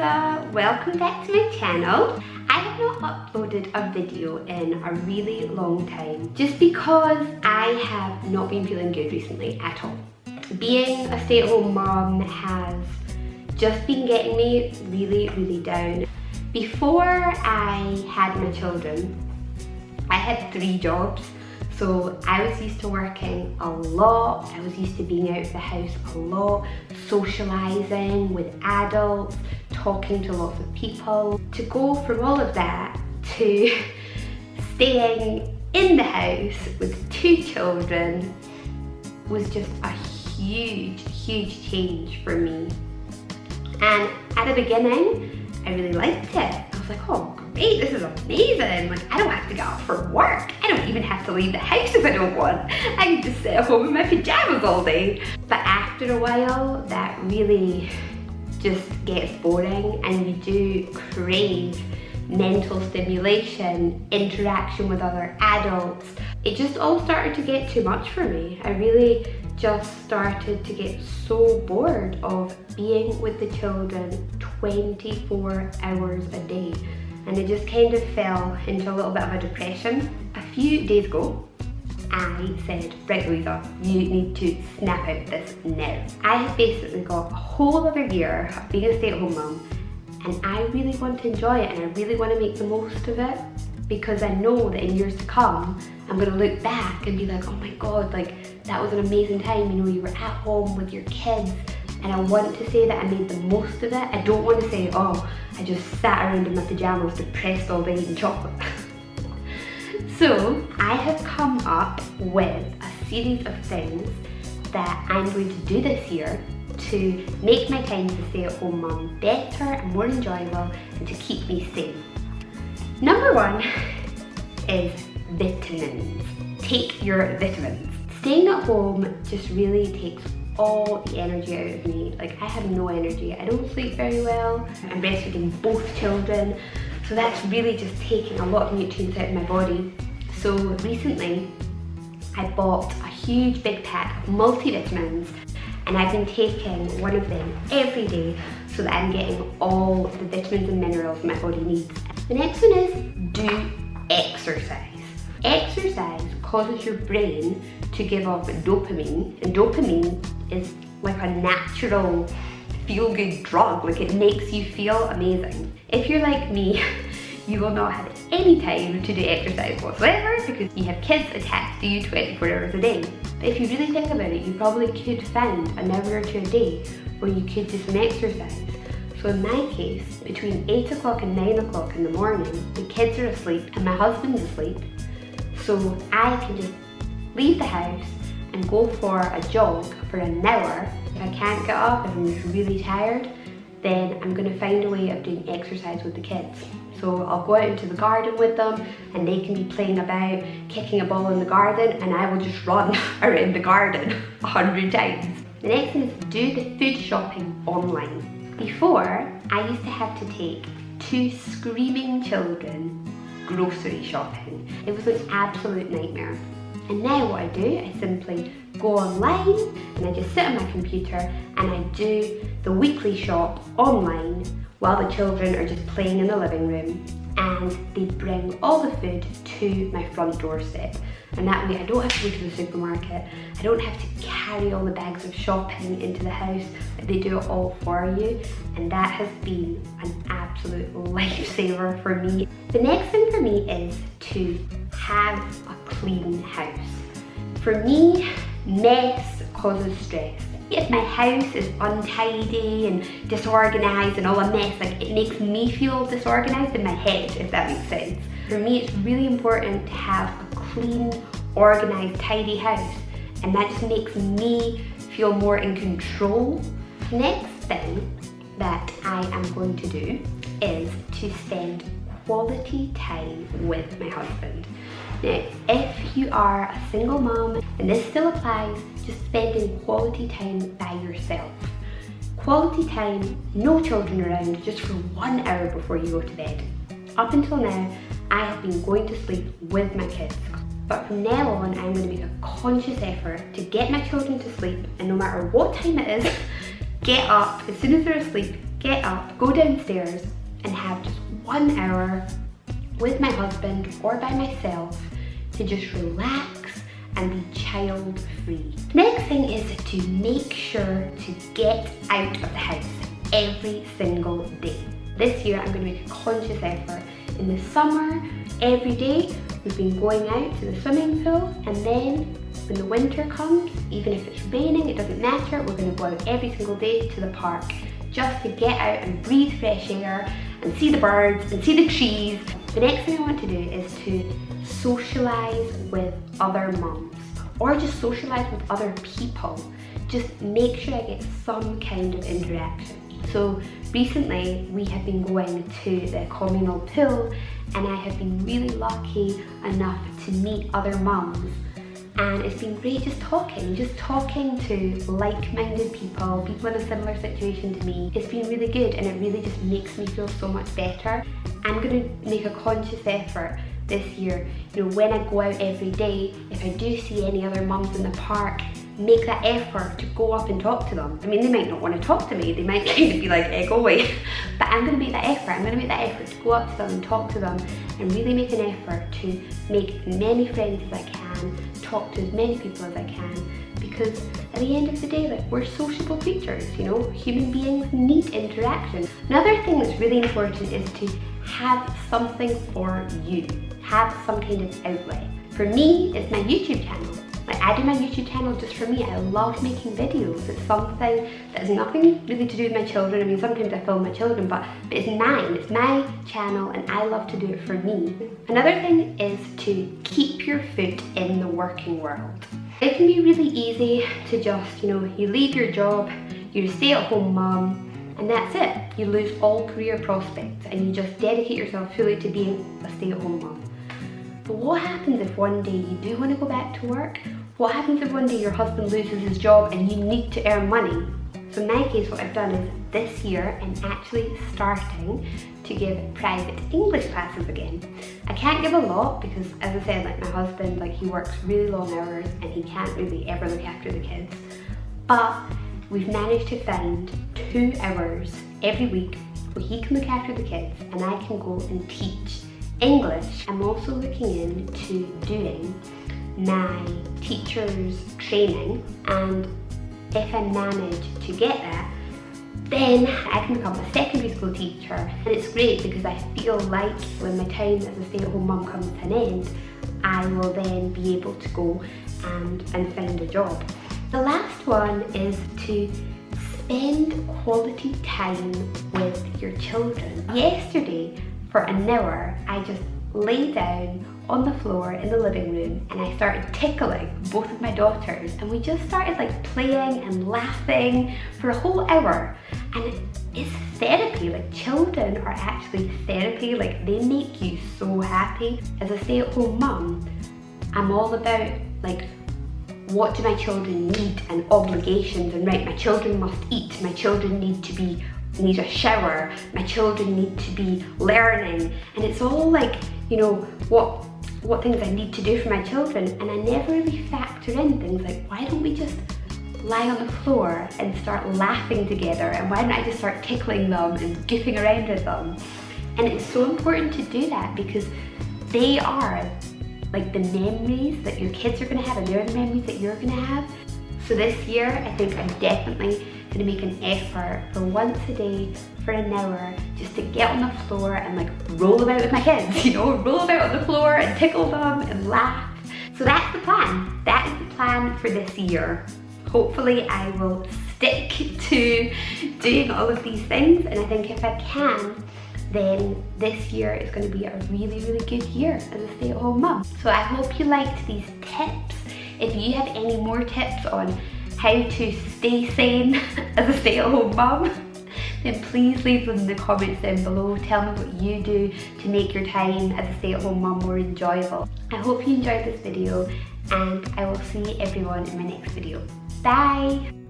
Lisa, welcome back to my channel. I have not uploaded a video in a really long time just because I have not been feeling good recently at all. Being a stay-at-home mom has just been getting me really down. Before I had my children, I had 3 jobs. So I was used to working a lot, I was used to being out of the house a lot, socialising with adults, talking to lots of people. To go from all of that to staying in the house with 2 children was just a huge change for me. And at the beginning, I really liked it. I was like, oh great, this is amazing. Like, I don't have to get up for work. I don't even have to leave the house if I don't want. I can just sit at home in my pajamas all day. But after a while, that really just gets boring and you do crave mental stimulation, interaction with other adults. It just all started to get too much for me. I really just started to get so bored of being with the children 24 hours a day. And it just kind of fell into a little bit of a depression. A few days ago, I said, right Louisa, you need to snap out of this now. I have basically got a whole other year of being a stay-at-home mum, and I really want to enjoy it and I really want to make the most of it, because I know that in years to come, I'm going to look back and be like, oh my God, like that was an amazing time. You know, you were at home with your kids, and I want to say that I made the most of it. I don't want to say, oh, I just sat around in my pajamas depressed all day eating chocolate. So I have come up with a series of things that I'm going to do this year to make my time as a stay-at-home mum better and more enjoyable and to keep me sane. Number 1 is vitamins. Take your vitamins. Staying at home just really takes all the energy out of me. Like, I have no energy. I don't sleep very well. I'm breastfeeding both children, so that's really just taking a lot of nutrients out of my body. So recently, I bought a huge big pack of multivitamins, and I've been taking one of them every day so that I'm getting all the vitamins and minerals my body needs. The next one is do exercise. Exercise causes your brain to give off dopamine, and dopamine is like a natural feel-good drug. Like, it makes you feel amazing. If you're like me, you will not have any time to do exercise whatsoever because you have kids attached to you 24 hours a day. But if you really think about it, you probably could find an hour or 2 a day where you could do some exercise. So in my case, between 8 o'clock and 9 o'clock in the morning, the kids are asleep and my husband's asleep. So I can just leave the house and go for a jog for an hour. If I can't get up, if I'm just really tired, then I'm going to find a way of doing exercise with the kids. So I'll go out into the garden with them and they can be playing about, kicking a ball in the garden, and I will just run around the garden 100 times. The next thing is do the food shopping online. Before, I used to have to take 2 screaming children grocery shopping. It was an absolute nightmare. And now what I do, I simply go online and I just sit on my computer and I do the weekly shop online while the children are just playing in the living room, and they bring all the food to my front doorstep. And that way I don't have to go to the supermarket, I don't have to carry all the bags of shopping into the house. They do it all for you, and that has been an absolute lifesaver for me. The next thing for me is to have a clean house. For me, mess causes stress. If my house is untidy and disorganized and all a mess, like, it makes me feel disorganized in my head, if that makes sense. For me, it's really important to have a clean, organized, tidy house, and that just makes me feel more in control. The next thing that I am going to do is to spend quality time with my husband. Now, if you are a single mom, and this still applies, just spending quality time by yourself. Quality time, no children around, just for 1 hour before you go to bed. Up until now, I have been going to sleep with my kids. But from now on, I'm going to make a conscious effort to get my children to sleep, and no matter what time it is, get up as soon as they're asleep, get up, go downstairs and have just 1 hour with my husband or by myself to just relax and be child free. Next thing is to make sure to get out of the house every single day. This year I'm going to make a conscious effort. In the summer, every day we've been going out to the swimming pool, and then when the winter comes, even if it's raining, it doesn't matter, we're going to go out every single day to the park just to get out and breathe fresh air and see the birds and see the trees. The next thing I want to do is to socialize with other mums, or just socialize with other people. Just make sure I get some kind of interaction. So recently we have been going to the communal pool, and I have been really lucky enough to meet other mums, and it's been great just talking to like-minded people in a similar situation to me. It's been really good, and it really just makes me feel so much better. I'm going to make a conscious effort this year, when I go out every day, if I do see any other mums in the park, make that effort to go up and talk to them. I mean, they might not want to talk to me, they might kind of be like, go away. But I'm going to make that effort. I'm going to make that effort to go up to them and talk to them, and really make an effort to make as many friends as I can, talk to as many people as I can, because at the end of the day, we're sociable creatures, human beings need interaction. Another thing that's really important is to have something for you, have some kind of outlet. For me, it's my YouTube channel. I do my YouTube channel just for me. I love making videos. It's something that has nothing really to do with my children. I mean, sometimes I film my children, but it's mine. It's my channel, and I love to do it for me. Another thing is to keep your foot in the working world. It can be really easy to just, you leave your job, you're a stay-at-home mom, and that's it. You lose all career prospects, and you just dedicate yourself fully to being a stay-at-home mom. But what happens if one day you do want to go back to work? What happens if one day your husband loses his job and you need to earn money? So in my case, what I've done is this year I'm actually starting to give private English classes again. I can't give a lot because, as I said, my husband, he works really long hours and he can't really ever look after the kids. But we've managed to find 2 hours every week where he can look after the kids and I can go and teach English. I'm also looking into doing my teacher's training, and if I manage to get that, then I can become a secondary school teacher. And it's great because I feel like when my time as a stay-at-home mum comes to an end, I will then be able to go and find a job. The last one is to spend quality time with your children. Yesterday, for an hour, I just lay down on the floor in the living room and I started tickling both of my daughters, and we just started playing and laughing for a whole hour. And it's therapy. Children are actually therapy. They make you so happy. As a stay-at-home mum, I'm all about what do my children need and obligations, and right, my children must eat, my children need a shower, my children need to be learning, and it's all what things I need to do for my children, and I never really factor in things why don't we just lie on the floor and start laughing together, and why don't I just start tickling them and goofing around with them. And it's so important to do that because they are the memories that your kids are going to have, and they're the memories that you're going to have. So this year, I think I'm definitely going to make an effort for once a day for an hour just to get on the floor and roll about with my kids, roll about on the floor and tickle them and laugh. So that's the plan. That is the plan for this year. Hopefully I will stick to doing all of these things, and I think if I can, then this year is going to be a really, really good year as a stay-at-home mum. So I hope you liked these tips. If you have any more tips on how to stay sane as a stay-at-home mum, then please leave them in the comments down below. Tell me what you do to make your time as a stay-at-home mum more enjoyable. I hope you enjoyed this video, and I will see everyone in my next video. Bye!